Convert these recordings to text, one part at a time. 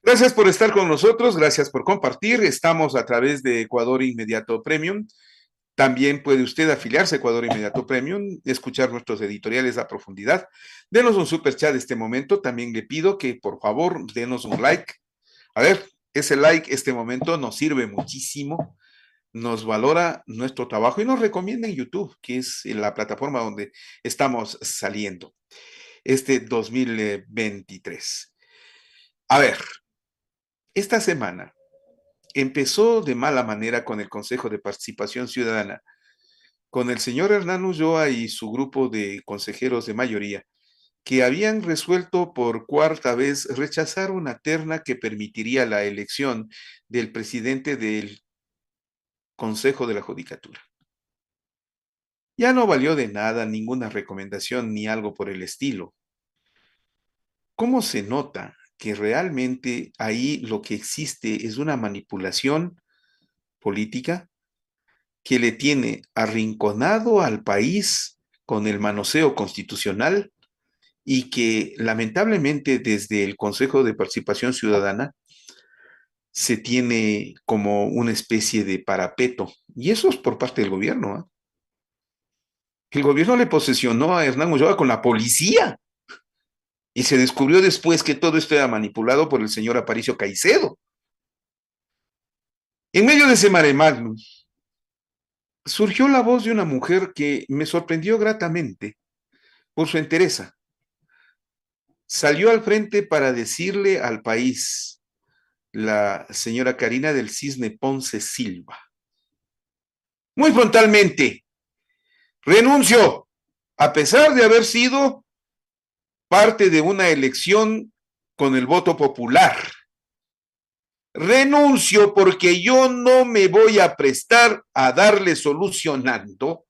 Gracias por estar con nosotros, gracias por compartir. Estamos a través de Ecuador Inmediato Premium. También puede usted afiliarse a Ecuador Inmediato Premium, escuchar nuestros editoriales a profundidad. Denos un super chat este momento. También le pido que por favor denos un like. A ver, ese like este momento nos sirve muchísimo, nos valora nuestro trabajo y nos recomienda en YouTube, que es la plataforma donde estamos saliendo este 2023. A ver, esta semana empezó de mala manera con el Consejo de Participación Ciudadana, con el señor Hernán Ulloa y su grupo de consejeros de mayoría, que habían resuelto por cuarta vez rechazar una terna que permitiría la elección del presidente del Consejo de la Judicatura. Ya no valió de nada ninguna recomendación ni algo por el estilo. ¿Cómo se nota que realmente ahí lo que existe es una manipulación política que le tiene arrinconado al país con el manoseo constitucional y que lamentablemente desde el Consejo de Participación Ciudadana se tiene como una especie de parapeto? Y eso es por parte del gobierno, ¿eh? El gobierno le posesionó a Hernán Ulloa con la policía y se descubrió después que todo esto era manipulado por el señor Aparicio Caicedo. En medio de ese mare magnum, surgió la voz de una mujer que me sorprendió gratamente por su entereza. Salió al frente para decirle al país, la señora Karina del Cisne Ponce Silva, muy frontalmente: renuncio, a pesar de haber sido parte de una elección con el voto popular. Renuncio porque yo no me voy a prestar a darle solucionando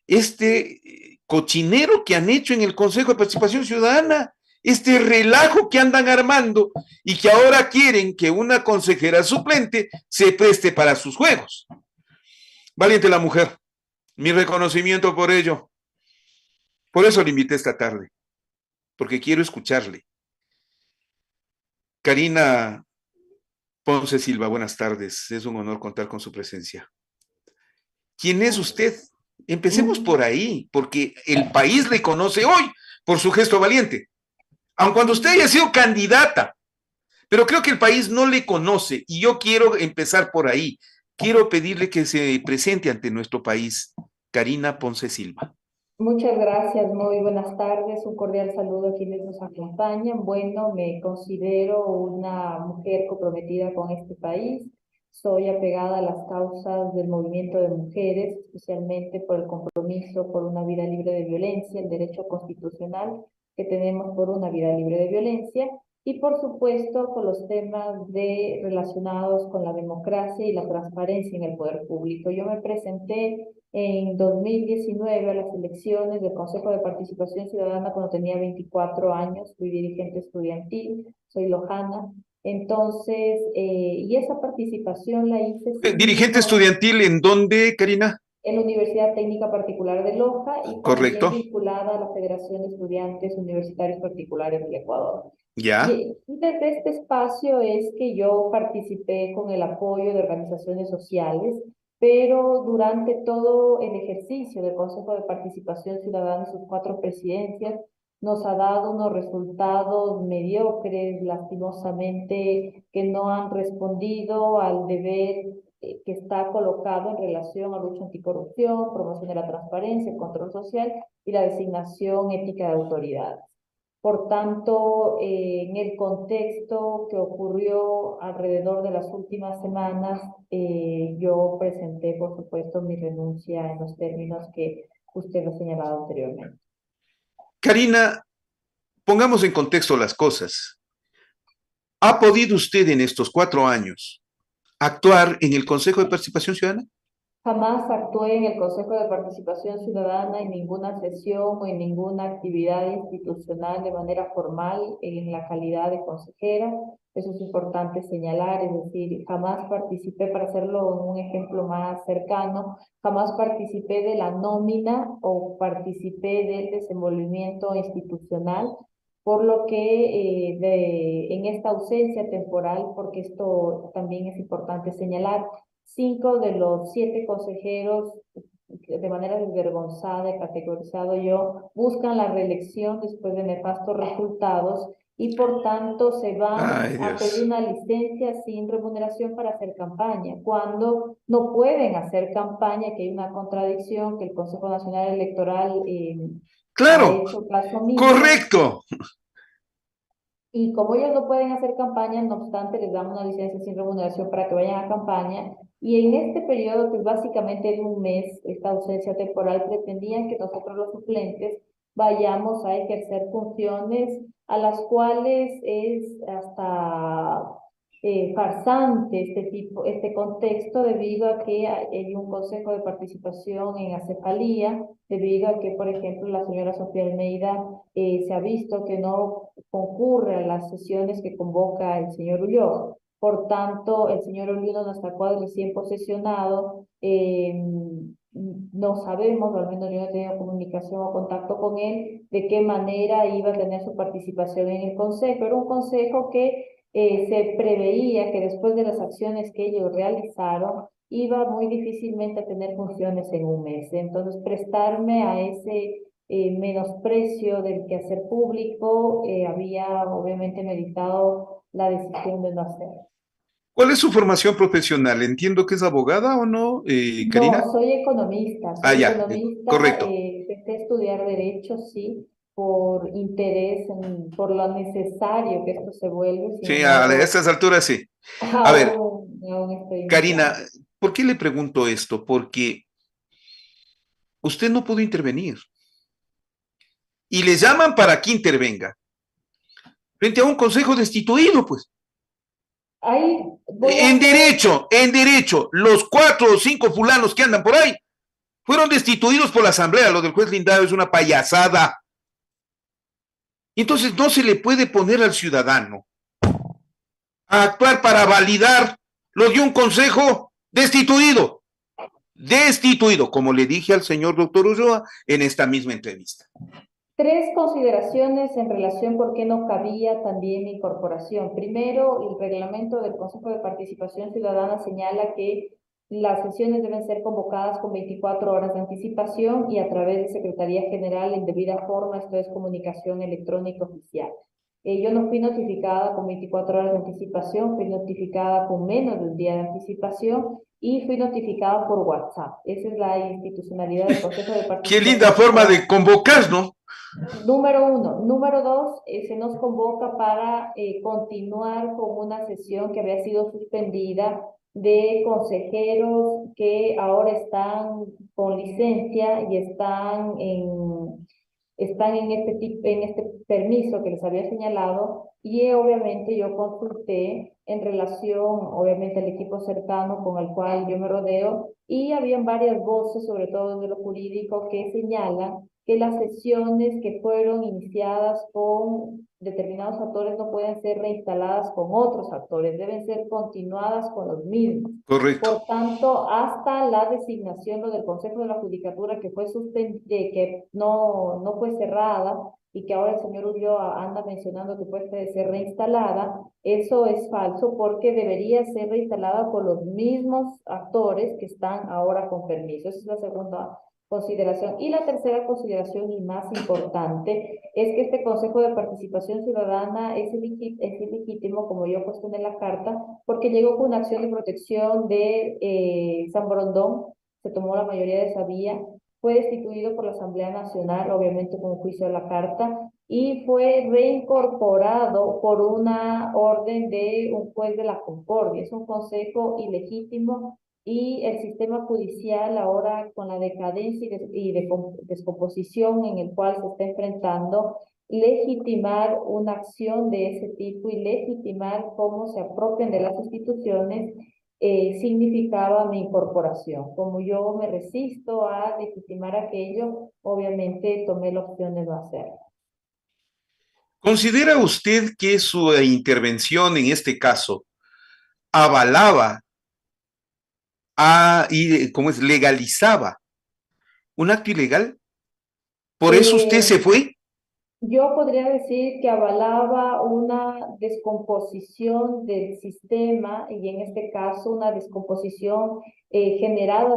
este cochinero que han hecho en el Consejo de Participación Ciudadana, este relajo que andan armando y que ahora quieren que una consejera suplente se preste para sus juegos. Valiente la mujer, mi reconocimiento por ello. Por eso le invité esta tarde, porque quiero escucharle. Karina Ponce Silva, buenas tardes. Es un honor contar con su presencia. ¿Quién es usted? Empecemos por ahí, porque el país le conoce hoy por su gesto valiente. Aun cuando usted haya sido candidata, pero creo que el país no le conoce y yo quiero empezar por ahí. Quiero pedirle que se presente ante nuestro país, Karina Ponce Silva. Muchas gracias, muy buenas tardes, un cordial saludo a quienes nos acompañan. Bueno, me considero una mujer comprometida con este país, soy apegada a las causas del movimiento de mujeres, especialmente por el compromiso por una vida libre de violencia, el derecho constitucional que tenemos por una vida libre de violencia y por supuesto con los temas relacionados con la democracia y la transparencia en el poder público. Yo me presenté en 2019 a las elecciones del Consejo de Participación Ciudadana cuando tenía 24 años, fui dirigente estudiantil, soy lojana. Entonces, y esa participación la hice Dirigente siguiendo estudiantil, ¿en dónde, Karina? en la Universidad Técnica Particular de Loja y también Correcto. vinculada a la Federación de Estudiantes Universitarios Particulares del Ecuador. Ya. Y desde este espacio es que yo participé con el apoyo de organizaciones sociales, pero durante todo el ejercicio del Consejo de Participación Ciudadana, sus 4 presidencias, nos ha dado unos resultados mediocres, lastimosamente, que no han respondido al deber que está colocado en relación a lucha anticorrupción, promoción de la transparencia, el control social y la designación ética de autoridades. Por tanto, en el contexto que ocurrió alrededor de las últimas semanas, yo presenté, por supuesto, mi renuncia en los términos que usted ha señalado anteriormente. Karina, pongamos en contexto las cosas. ¿Ha podido usted en estos 4 años actuar en el Consejo de Participación Ciudadana? Jamás actué en el Consejo de Participación Ciudadana en ninguna sesión o en ninguna actividad institucional de manera formal en la calidad de consejera. Eso es importante señalar, es decir, jamás participé, para hacerlo en un ejemplo más cercano, jamás participé de la nómina o participé del desenvolvimiento institucional por lo que en esta ausencia temporal, porque esto también es importante señalar, 5 de los 7 consejeros, de manera desvergonzada, he categorizado yo, buscan la reelección después de nefastos resultados y por tanto se van Ay, a pedir Dios. una licencia sin remuneración para hacer campaña, cuando no pueden hacer campaña, que hay una contradicción que el Consejo Nacional Electoral ha Claro, hecho caso omiso, correcto. y como ellos no pueden hacer campaña, no obstante, les damos una licencia sin remuneración para que vayan a campaña. Y en este periodo, que es básicamente de un mes, esta ausencia temporal, pretendían que nosotros los suplentes vayamos a ejercer funciones a las cuales es hasta farsante este contexto, debido a que hay un consejo de participación en acefalía, debido a que, por ejemplo, la señora Sofía Almeida se ha visto que no concurre a las sesiones que convoca el señor Ulloa. Por tanto, el señor Ulloa no está recién posesionado. No sabemos, o al menos yo no he tenido comunicación o contacto con él, de qué manera iba a tener su participación en el consejo. Era un consejo que se preveía que después de las acciones que ellos realizaron, iba muy difícilmente a tener funciones en un mes. Entonces, prestarme a ese menosprecio del quehacer público, había obviamente meditado la decisión de no hacerlo. ¿Cuál es su formación profesional? Entiendo que es abogada o no, No, Karina. Ah, soy ya, economista, correcto. empecé a estudiar derecho, sí, por interés, por lo necesario que esto se vuelve, sin Sí, a embargo, estas alturas sí. A ver, aún estoy Karina, iniciando. ¿por qué le pregunto esto? Porque usted no pudo intervenir y le llaman para que intervenga frente a un consejo destituido, pues. Ahí voy a hacer. En derecho, los 4 o 5 fulanos que andan por ahí fueron destituidos por la asamblea. Lo del juez Lindado es una payasada. Y entonces no se le puede poner al ciudadano a actuar para validar lo de un consejo destituido. Destituido, como le dije al señor doctor Ulloa en esta misma entrevista. 3 consideraciones en relación por qué no cabía también mi incorporación. Primero, el reglamento del Consejo de Participación Ciudadana señala que las sesiones deben ser convocadas con 24 horas de anticipación y a través de Secretaría General en debida forma, esto es comunicación electrónica oficial. Yo no fui notificada con 24 horas de anticipación, fui notificada con menos de un día de anticipación y fui notificada por WhatsApp. Esa es la institucionalidad del Consejo de Qué linda Participación forma Ciudadana. de convocar, ¿no? Número uno. Número dos, se nos convoca para continuar con una sesión que había sido suspendida de consejeros que ahora están con licencia y están en este permiso que les había señalado, y obviamente yo consulté en relación, obviamente, al equipo cercano con el cual yo me rodeo, y habían varias voces, sobre todo de lo jurídico, que señalan que las sesiones que fueron iniciadas con determinados actores no pueden ser reinstaladas con otros actores, deben ser continuadas con los mismos. Correcto. Por tanto, hasta la designación del Consejo de la Judicatura, que fue que no fue cerrada y que ahora el señor Ulloa anda mencionando que puede ser reinstalada, eso es falso, porque debería ser reinstalada por los mismos actores que están ahora con permiso. Esa es la segunda consideración. Y la tercera consideración, y más importante, es que este Consejo de Participación Ciudadana es ilegítimo, como yo cuestioné en la carta, porque llegó con una acción de protección de San Borondón, se tomó la mayoría de esa vía, fue destituido por la Asamblea Nacional, obviamente con juicio de la carta, y fue reincorporado por una orden de un juez de la Concordia. Es un consejo ilegítimo, y el sistema judicial ahora, con la decadencia y descomposición en el cual se está enfrentando, legitimar una acción de ese tipo y legitimar cómo se apropian de las instituciones, significaba mi incorporación. Como yo me resisto a legitimar aquello, obviamente tomé la opción de no hacerlo. ¿Considera usted que su intervención en este caso avalaba cómo es, legalizaba un acto ilegal? ¿Por eso usted se Eh, fue? Yo podría decir que avalaba una descomposición del sistema y en este caso una descomposición generada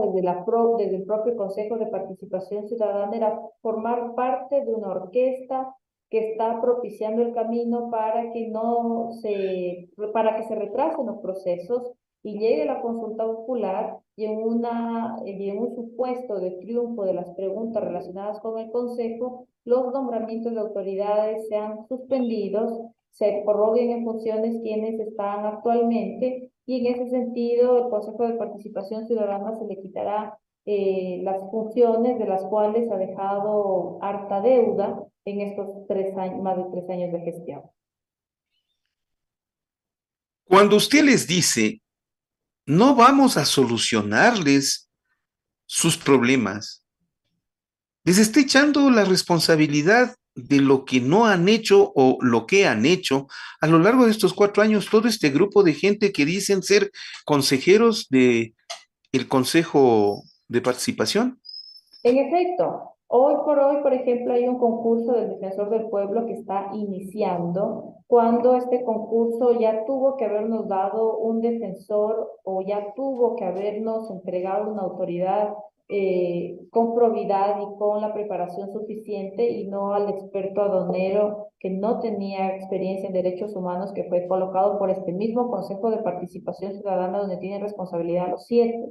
desde el propio Consejo de Participación Ciudadana, era formar parte de una orquesta que está propiciando el camino para que para que se retrasen los procesos y llegue la consulta popular y en un supuesto de triunfo de las preguntas relacionadas con el Consejo, los nombramientos de autoridades sean suspendidos, se prorroguen en funciones quienes están actualmente, y en ese sentido el Consejo de Participación Ciudadana se le quitará las funciones de las cuales ha dejado harta deuda en estos 3 años, más de 3 años de gestión. Cuando usted les dice, no vamos a solucionarles sus problemas, les está echando la responsabilidad de lo que no han hecho o lo que han hecho a lo largo de estos 4 años, todo este grupo de gente que dicen ser consejeros de el Consejo de Participación. En efecto, hoy por hoy, por ejemplo, hay un concurso del Defensor del Pueblo que está iniciando, cuando este concurso ya tuvo que habernos dado un defensor o ya tuvo que habernos entregado una autoridad con probidad y con la preparación suficiente, y no al experto adonero que no tenía experiencia en derechos humanos, que fue colocado por este mismo Consejo de Participación Ciudadana, donde tienen responsabilidad los 7.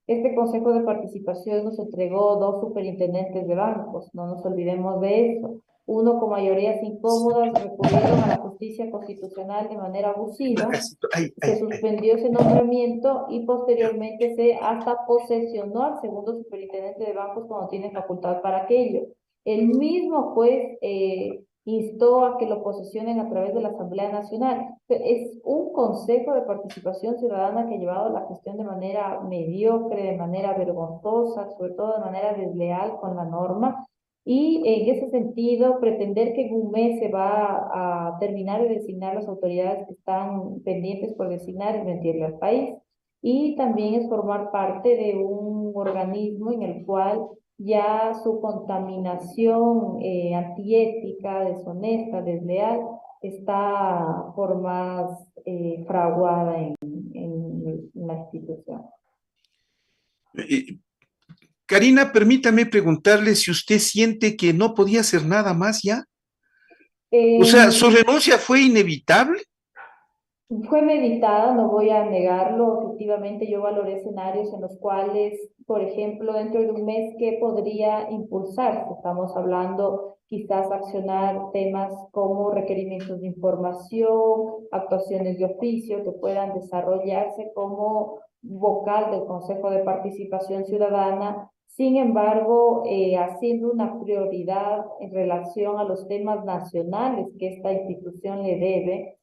Este Consejo de Participación nos entregó 2 superintendentes de bancos, no nos olvidemos de eso. Uno, con mayorías incómodas, recurrieron a la justicia constitucional de manera abusiva, se suspendió ese nombramiento y posteriormente se hasta posesionó al segundo superintendente de bancos cuando tiene facultad para aquello. El mismo juez instó a que lo posesionen a través de la Asamblea Nacional. Es un Consejo de Participación Ciudadana que ha llevado la gestión de manera mediocre, de manera vergonzosa, sobre todo de manera desleal con la norma. Y en ese sentido, pretender que en un mes se va a terminar de designar las autoridades que están pendientes por designar es mentirle al país. Y también es formar parte de un organismo en el cual ya su contaminación antiética, deshonesta, desleal, está por más fraguada en la institución. Karina, permítame preguntarle si usted siente que no podía hacer nada más ya. O sea, ¿su renuncia fue inevitable? Fue meditada, no voy a negarlo. Efectivamente, yo valoré escenarios en los cuales, por ejemplo, dentro de un mes, ¿qué podría impulsarse? Estamos hablando quizás accionar temas como requerimientos de información, actuaciones de oficio que puedan desarrollarse como vocal del Consejo de Participación Ciudadana. Sin embargo, haciendo una prioridad en relación a los temas nacionales que esta institución le debe.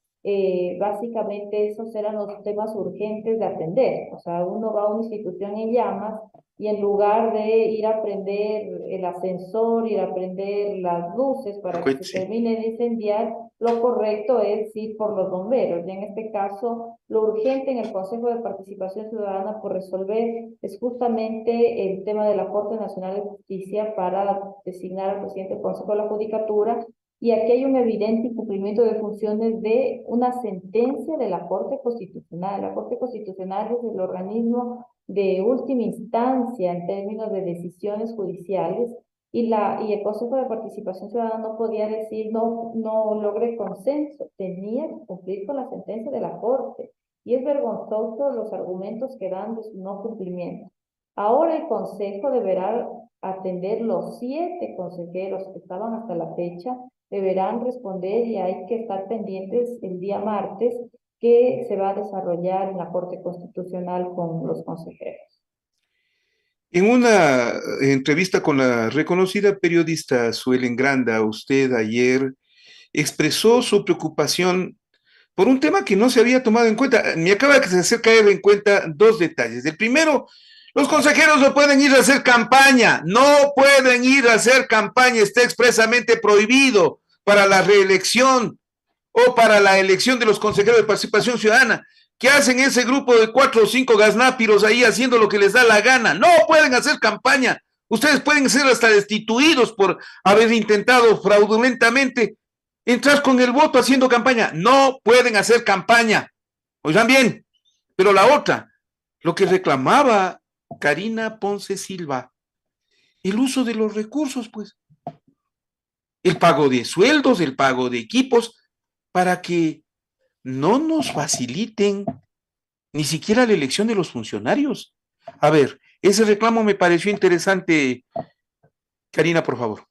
Básicamente esos eran los temas urgentes de atender. O sea, uno va a una institución en llamas y en lugar de ir a prender el ascensor, ir a prender las luces para que se termine de incendiar, lo correcto es ir por los bomberos. Y en este caso, lo urgente en el Consejo de Participación Ciudadana por resolver es justamente el tema de la Corte Nacional de Justicia para designar al presidente del Consejo de la Judicatura. Y aquí hay un evidente incumplimiento de funciones de una sentencia de la Corte Constitucional. La Corte Constitucional es el organismo de última instancia en términos de decisiones judiciales, y el Consejo de Participación Ciudadana no podía decir no logré consenso, tenía que cumplir con la sentencia de la Corte. Y es vergonzoso los argumentos que dan de su no cumplimiento. Ahora el Consejo deberá atender los 7 consejeros que estaban hasta la fecha, deberán responder, y hay que estar pendientes el día martes que se va a desarrollar en la Corte Constitucional con los consejeros. En una entrevista con la reconocida periodista Suelen Granda, usted ayer expresó su preocupación por un tema que no se había tomado en cuenta. Me acaba de hacer caer en cuenta 2 detalles. El primero, los consejeros no pueden ir a hacer campaña, no pueden ir a hacer campaña, está expresamente prohibido para la reelección o para la elección de los consejeros de participación ciudadana. ¿Qué hacen ese grupo de 4 o 5 gaznápiros ahí haciendo lo que les da la gana? No pueden hacer campaña. Ustedes pueden ser hasta destituidos por haber intentado fraudulentamente entrar con el voto haciendo campaña. No pueden hacer campaña. Oigan bien, pero la otra, lo que reclamaba Karina Ponce Silva, el uso de los recursos, pues, el pago de sueldos, el pago de equipos, para que no nos faciliten ni siquiera la elección de los funcionarios. A ver, ese reclamo me pareció interesante. Karina, por favor.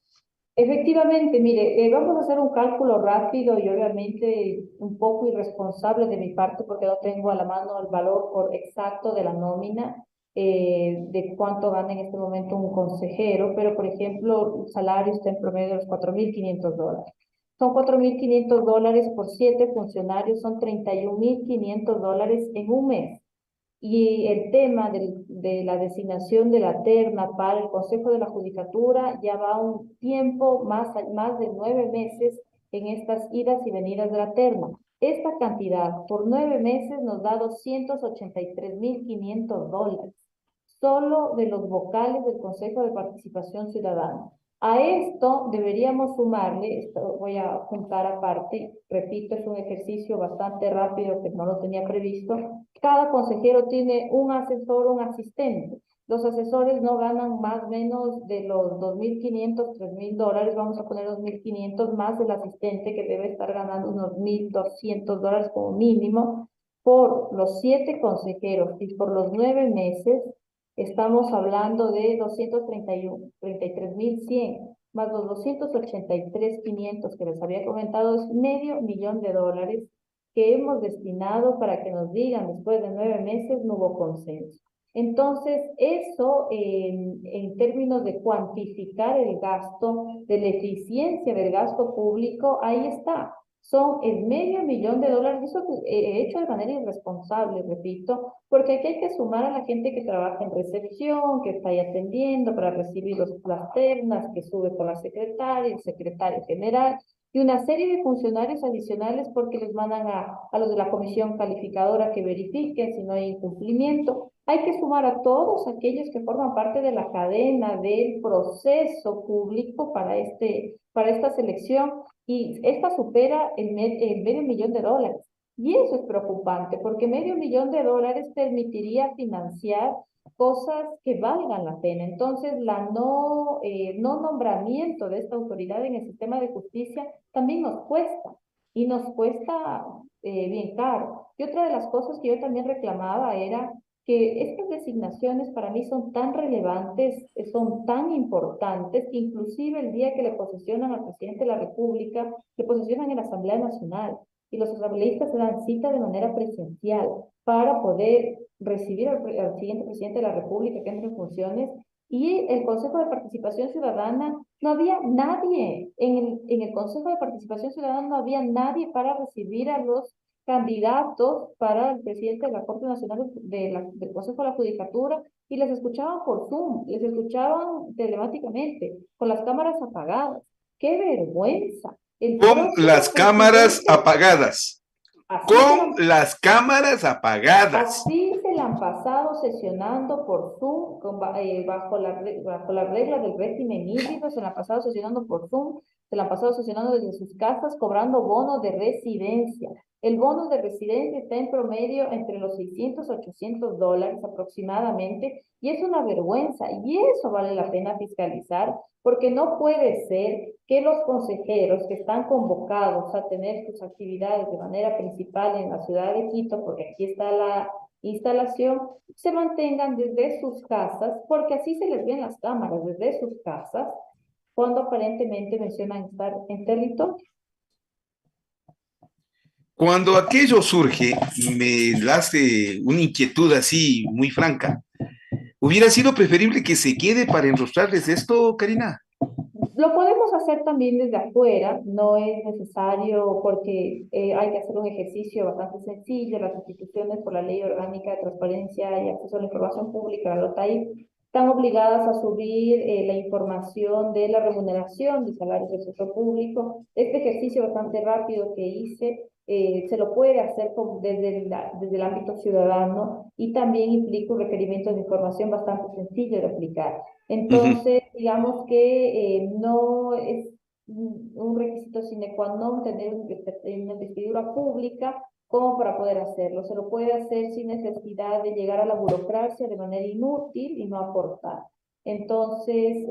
Efectivamente, mire, vamos a hacer un cálculo rápido y obviamente un poco irresponsable de mi parte porque no tengo a la mano el valor por exacto de la nómina, de cuánto gana en este momento un consejero, pero por ejemplo, el salario está en promedio de los $4.500. Son $4.500 por 7 funcionarios, son $31.500 en un mes. Y el tema de la designación de la terna para el Consejo de la Judicatura ya va un tiempo más de 9 meses en estas idas y venidas de la terna. Esta cantidad por 9 meses nos da $283.500, solo de los vocales del Consejo de Participación Ciudadana. A esto deberíamos sumarle, esto voy a juntar aparte, repito, es un ejercicio bastante rápido que no lo tenía previsto. Cada consejero tiene un asesor, un asistente. Los asesores no ganan más o menos de los $2.500, $3.000, vamos a poner 2.500 más el asistente que debe estar ganando unos $1.200 como mínimo por los 7 consejeros y por los 9 meses. Estamos hablando de 233.100 más los 283.500 que les había comentado, es $500.000 que hemos destinado para que nos digan después de 9 meses no hubo consenso. Entonces, eso en términos de cuantificar el gasto, de la eficiencia del gasto público, ahí está. Son el $500.000, eso hecho de manera irresponsable, repito, porque aquí hay que sumar a la gente que trabaja en recepción, que está ahí atendiendo para recibir las ternas, que sube con la secretaria, el secretario general, y una serie de funcionarios adicionales porque les mandan a los de la comisión calificadora que verifiquen si no hay incumplimiento. Hay que sumar a todos aquellos que forman parte de la cadena del proceso público para esta selección y esta supera el $500.000. Y eso es preocupante porque $500.000 permitiría financiar cosas que valgan la pena. Entonces, no nombramiento de esta autoridad en el sistema de justicia también nos cuesta y nos cuesta bien caro. Y otra de las cosas que yo también reclamaba era que estas designaciones para mí son tan relevantes, son tan importantes, que inclusive el día que le posesionan al presidente de la República, le posesionan en la Asamblea Nacional y los asambleístas se dan cita de manera presencial para poder recibir al siguiente presidente de la República que entre en funciones. Y el Consejo de Participación Ciudadana, no había nadie, en el Consejo de Participación Ciudadana no había nadie para recibir a los candidatos para el presidente de la Corte Nacional del Consejo de la Judicatura y les escuchaban por Zoom, les escuchaban telemáticamente, con las cámaras apagadas. ¡Qué vergüenza! El Con las próximo cámaras presidente, apagadas. así se Con lo las cámaras apagadas. Así se la han pasado sesionando por Zoom, bajo la regla del régimen híbrido, se la han pasado sesionando por Zoom, se la han pasado sesionando desde sus casas, cobrando bono de residencia. El bono de residencia está en promedio entre los $600 a $800 aproximadamente, y es una vergüenza, y eso vale la pena fiscalizar, porque no puede ser que los consejeros que están convocados a tener sus actividades de manera principal en la ciudad de Quito, porque aquí está la instalación, se mantengan desde sus casas, porque así se les ven las cámaras desde sus casas, cuando aparentemente mencionan estar en territorio. Cuando aquello surge, me hace una inquietud así muy franca. ¿Hubiera sido preferible que se quede para enrostrarles esto, Karina? Lo podemos hacer también desde afuera, no es necesario porque hay que hacer un ejercicio bastante sencillo. Las instituciones por la Ley Orgánica de Transparencia y Acceso a la Información Pública, la LOTAI, están obligadas a subir la información de la remuneración de salarios del sector público. Este ejercicio bastante rápido que hice se lo puede hacer desde el ámbito ciudadano y también implica un requerimiento de información bastante sencillo de aplicar. Ujú. Entonces, digamos que no es un requisito sine qua non tener una investidura pública como para poder hacerlo. Se lo puede hacer sin necesidad de llegar a la burocracia de manera inútil y no aportar. Entonces,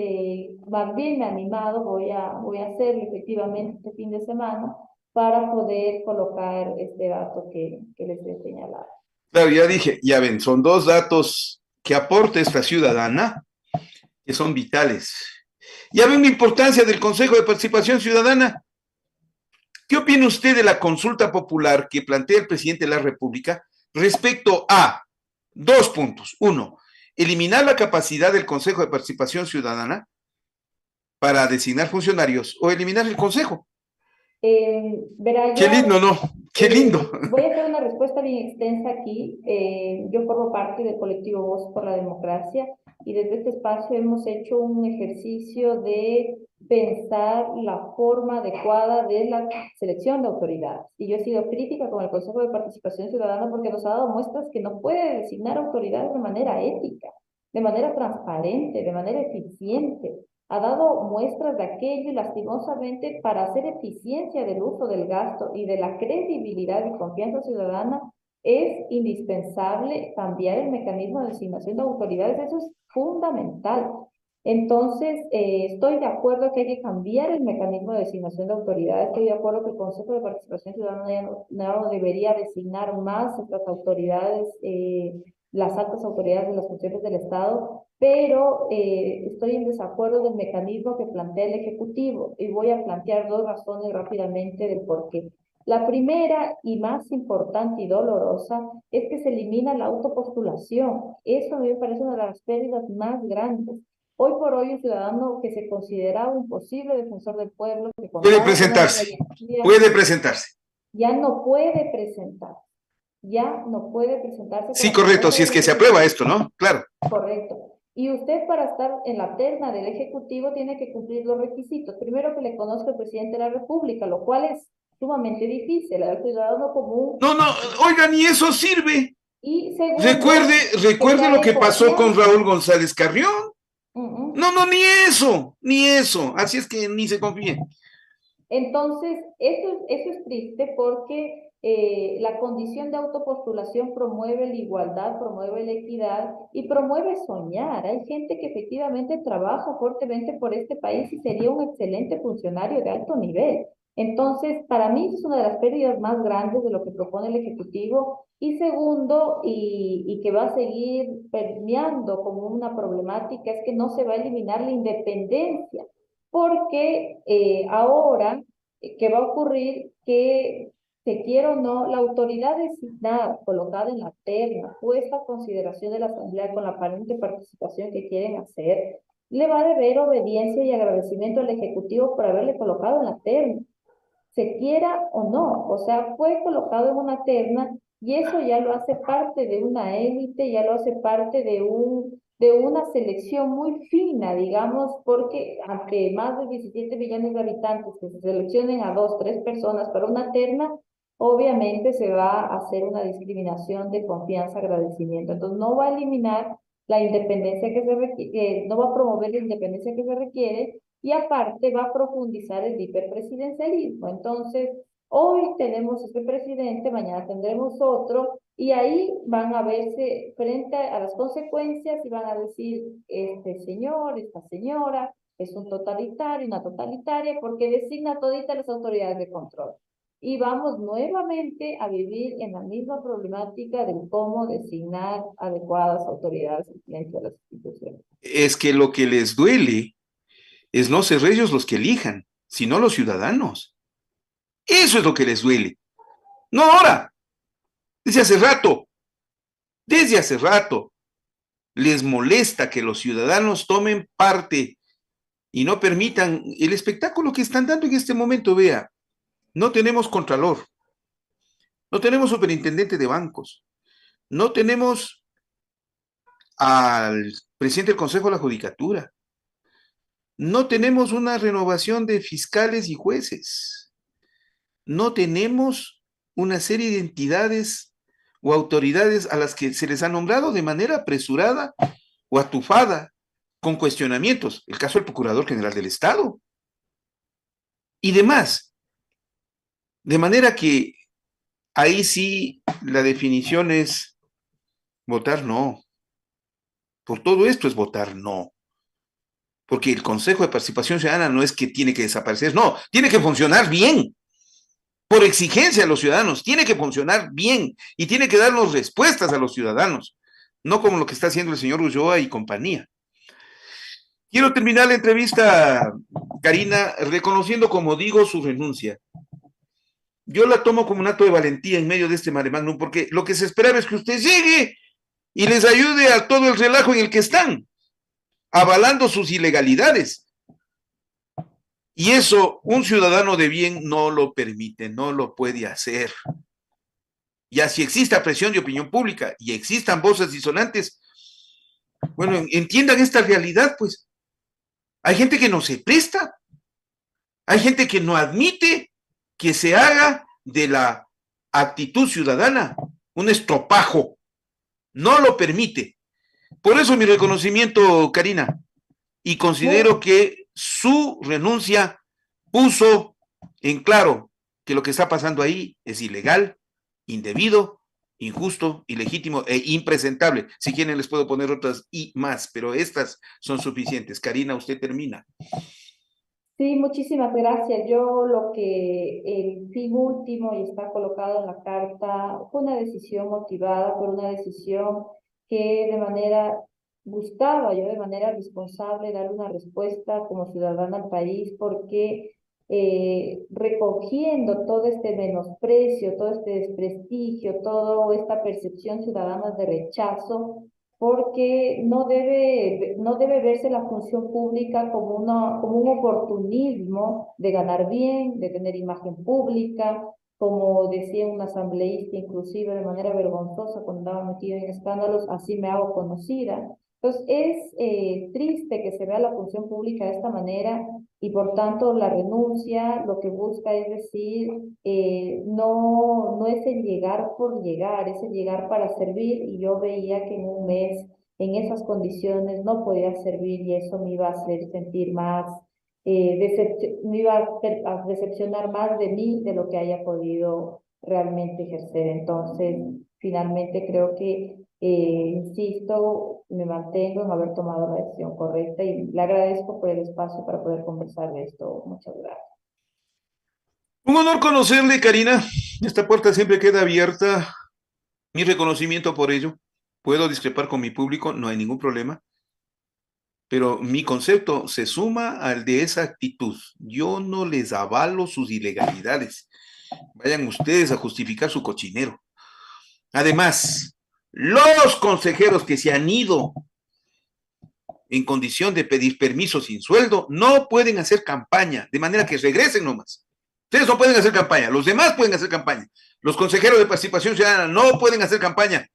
más bien me he animado, voy a hacerlo efectivamente este fin de semana para poder colocar este dato que les he señalado. Claro, ya dije, ya ven, son dos datos que aporta esta ciudadana que son vitales. Ya ven la importancia del Consejo de Participación Ciudadana. ¿Qué opina usted de la consulta popular que plantea el presidente de la República respecto a dos puntos? Uno, eliminar la capacidad del Consejo de Participación Ciudadana para designar funcionarios o eliminar el Consejo. Verá, Qué lindo, ¿no? Qué lindo. voy a hacer una respuesta bien extensa aquí. Yo formo parte del colectivo Voz por la Democracia y desde este espacio hemos hecho un ejercicio de pensar la forma adecuada de la selección de autoridades. Y yo he sido crítica con el Consejo de Participación Ciudadana porque nos ha dado muestras que no puede designar autoridades de manera ética, de manera transparente, de manera eficiente. Ha dado muestras de aquello y lastimosamente para hacer eficiencia del uso del gasto y de la credibilidad y confianza ciudadana es indispensable cambiar el mecanismo de designación de autoridades. Eso es fundamental. Entonces, estoy de acuerdo que hay que cambiar el mecanismo de designación de autoridades. Estoy de acuerdo que el Consejo de Participación Ciudadana ya no debería designar más estas autoridades, las altas autoridades de las funciones del Estado, pero estoy en desacuerdo del mecanismo que plantea el Ejecutivo y voy a plantear dos razones rápidamente del por qué. La primera y más importante y dolorosa es que se elimina la autopostulación. Eso a mí me parece una de las pérdidas más grandes. Hoy por hoy un ciudadano que se consideraba un posible defensor del pueblo, que Puede contaba con una presentarse, trayectoria, puede presentarse. ya no puede presentar, ya no puede presentarse con Sí, la correcto, propuesta si es del que se aprueba Ejecutivo. esto, ¿no? Claro. Correcto. Y usted para estar en la terna del Ejecutivo tiene que cumplir los requisitos. Primero que le conozca el presidente de la República, lo cual es sumamente difícil, al ciudadano común. No, no, oiga, ni eso sirve. Y segundo, Recuerde, que recuerde lo gane que pasó con confianza. Raúl González Carrión. Uh-uh. No, no, ni eso, ni eso. Así es que ni se confíe. Entonces, eso es triste porque la condición de autopostulación promueve la igualdad, promueve la equidad y promueve soñar. Hay gente que efectivamente trabaja fuertemente por este país y sería un excelente funcionario de alto nivel. Entonces, para mí es una de las pérdidas más grandes de lo que propone el Ejecutivo. Y segundo, y que va a seguir permeando como una problemática, es que no se va a eliminar la independencia porque ahora, ¿qué va a ocurrir? Que, se quiera o no, la autoridad designada, colocada en la terna, puesta a consideración de la Asamblea con la aparente participación que quieren hacer, le va a deber obediencia y agradecimiento al Ejecutivo por haberle colocado en la terna, se quiera o no, o sea, fue colocado en una terna y eso ya lo hace parte de una élite, ya lo hace parte de una selección muy fina, digamos, porque ante más de 17 millones de habitantes que se seleccionen a dos, tres personas para una terna, obviamente se va a hacer una discriminación de confianza, agradecimiento. Entonces no va a eliminar la independencia que se requiere, no va a promover la independencia que se requiere, y aparte va a profundizar el hiperpresidencialismo. Entonces, hoy tenemos este presidente, mañana tendremos otro, y ahí van a verse frente a las consecuencias y van a decir, este señor, esta señora, es un totalitario, una totalitaria, porque designa toditas las autoridades de control. Y vamos nuevamente a vivir en la misma problemática de cómo designar adecuadas autoridades dentro de las instituciones. Es que lo que les duele es no ser ellos los que elijan, sino los ciudadanos. Eso es lo que les duele. No ahora, desde hace rato, desde hace rato. Les molesta que los ciudadanos tomen parte y no permitan el espectáculo que están dando en este momento. Vea, no tenemos contralor, no tenemos superintendente de bancos, no tenemos al presidente del Consejo de la Judicatura, no tenemos una renovación de fiscales y jueces, no tenemos una serie de entidades o autoridades a las que se les ha nombrado de manera apresurada o atufada, con cuestionamientos. El caso del Procurador General del Estado y demás. De manera que ahí sí la definición es votar no. Por todo esto es votar no. Porque el Consejo de Participación Ciudadana no es que tiene que desaparecer, no, tiene que funcionar bien. Por exigencia de los ciudadanos, tiene que funcionar bien y tiene que darnos respuestas a los ciudadanos, no como lo que está haciendo el señor Ulloa y compañía. Quiero terminar la entrevista, Karina, reconociendo, como digo, su renuncia. Yo la tomo como un acto de valentía en medio de este mare magnum, porque lo que se esperaba es que usted llegue y les ayude a todo el relajo en el que están, avalando sus ilegalidades. Y eso un ciudadano de bien no lo permite, no lo puede hacer. Y así exista presión de opinión pública y existan voces disonantes, bueno, entiendan esta realidad, pues. Hay gente que no se presta, hay gente que no admite que se haga de la actitud ciudadana un estropajo, no lo permite. Por eso mi reconocimiento, Karina, y considero que su renuncia puso en claro que lo que está pasando ahí es ilegal, indebido, injusto, ilegítimo e impresentable. Si quieren les puedo poner otras y más, pero estas son suficientes. Karina, usted termina. Sí, muchísimas gracias. Yo lo que el fin último y está colocado en la carta fue una decisión motivada por una decisión que de manera, buscaba yo de manera responsable dar una respuesta como ciudadana al país, porque recogiendo todo este menosprecio, todo este desprestigio, toda esta percepción ciudadana de rechazo, porque no debe verse la función pública como, como un oportunismo de ganar bien, de tener imagen pública, como decía un asambleísta inclusive de manera vergonzosa cuando andaba metido en escándalos, así me hago conocida. Entonces es triste que se vea la función pública de esta manera y por tanto la renuncia lo que busca es decir, no es el llegar por llegar, es el llegar para servir y yo veía que en un mes en esas condiciones no podía servir y eso me iba a hacer sentir más, me iba a decepcionar más de mí de lo que haya podido realmente ejercer. Entonces, finalmente creo que, insisto, me mantengo en haber tomado la decisión correcta y le agradezco por el espacio para poder conversar de esto. Muchas gracias. Un honor conocerle, Karina. Esta puerta siempre queda abierta. Mi reconocimiento por ello. Puedo discrepar con mi público, no hay ningún problema, pero mi concepto se suma al de esa actitud. Yo no les avalo sus ilegalidades. Vayan ustedes a justificar su cochinero. Además, los consejeros que se han ido en condición de pedir permiso sin sueldo no pueden hacer campaña, de manera que regresen nomás. Ustedes no pueden hacer campaña, los demás pueden hacer campaña. Los consejeros de participación ciudadana no pueden hacer campaña.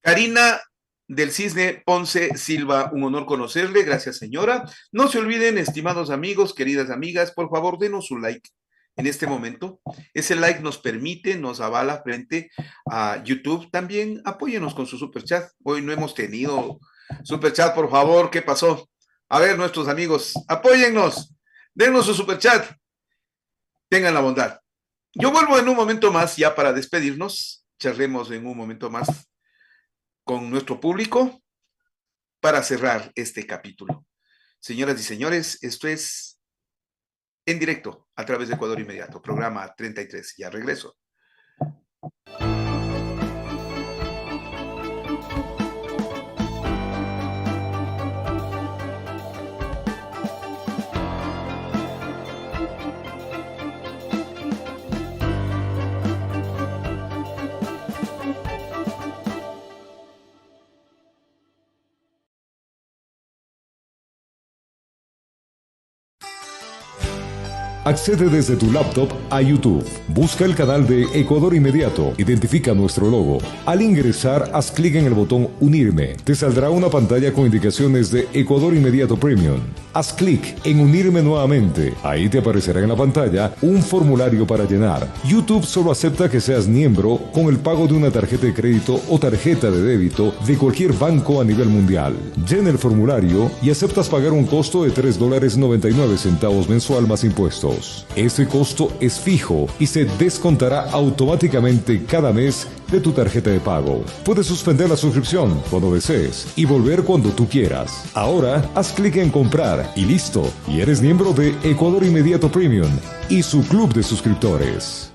Karina del Cisne Ponce Silva, un honor conocerle, gracias señora. No se olviden, estimados amigos, queridas amigas, por favor denos su like en este momento. Ese like nos permite, nos avala frente a YouTube. También apóyenos con su superchat. Hoy no hemos tenido superchat, por favor, ¿qué pasó? A ver, nuestros amigos, apóyennos, denos su superchat, tengan la bondad. Yo vuelvo en un momento más ya para despedirnos, charlemos en un momento más con nuestro público para cerrar este capítulo. Señoras y señores, esto es En Directo a través de Ecuador Inmediato, programa 33. Ya regreso. Accede desde tu laptop a YouTube. Busca el canal de Ecuador Inmediato. Identifica nuestro logo. Al ingresar, haz clic en el botón Unirme. Te saldrá una pantalla con indicaciones de Ecuador Inmediato Premium. Haz clic en Unirme nuevamente. Ahí te aparecerá en la pantalla un formulario para llenar. YouTube solo acepta que seas miembro con el pago de una tarjeta de crédito o tarjeta de débito de cualquier banco a nivel mundial. Llena el formulario y aceptas pagar un costo de $3.99 mensual más impuestos. Ese costo es fijo y se descontará automáticamente cada mes de tu tarjeta de pago. Puedes suspender la suscripción cuando desees y volver cuando tú quieras. Ahora, haz clic en comprar y listo. Y eres miembro de Ecuador Inmediato Premium y su club de suscriptores.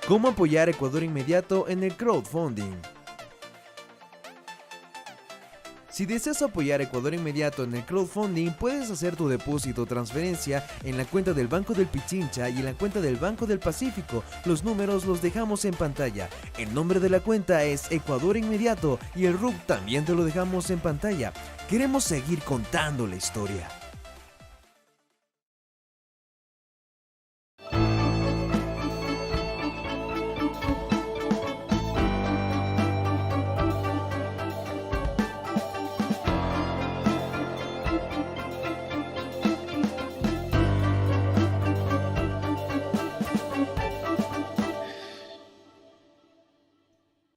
¿Cómo apoyar a Ecuador Inmediato en el crowdfunding? Si deseas apoyar a Ecuador Inmediato en el crowdfunding, puedes hacer tu depósito o transferencia en la cuenta del Banco del Pichincha y en la cuenta del Banco del Pacífico. Los números los dejamos en pantalla. El nombre de la cuenta es Ecuador Inmediato y el RUC también te lo dejamos en pantalla. Queremos seguir contando la historia.